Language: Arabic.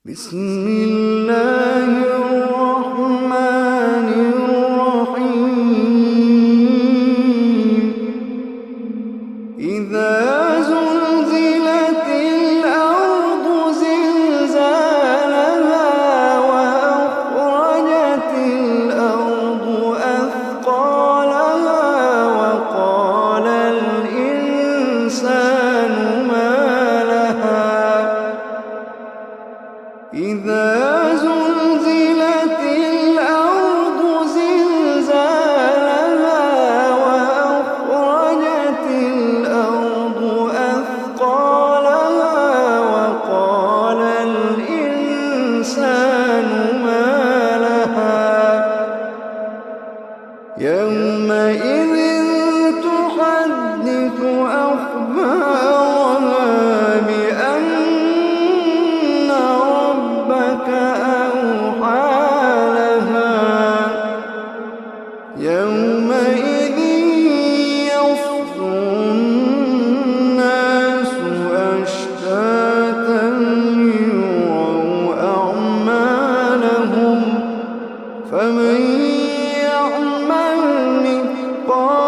بسم الله الرحمن الرحيم إذا زلزلت الأرض زلزالها وأخرجت الأرض أثقالها وقال الإنسان ما لها إذا زلزلت الأرض زلزالها وأخرجت الأرض أثقالها وقال الإنسان ما لها يومئذ تحدث أخبارها بأن ربك أوحى لها يومئذ يصدر الناس أشتاتا ليروا أعمالهم فمن يعمل مثقال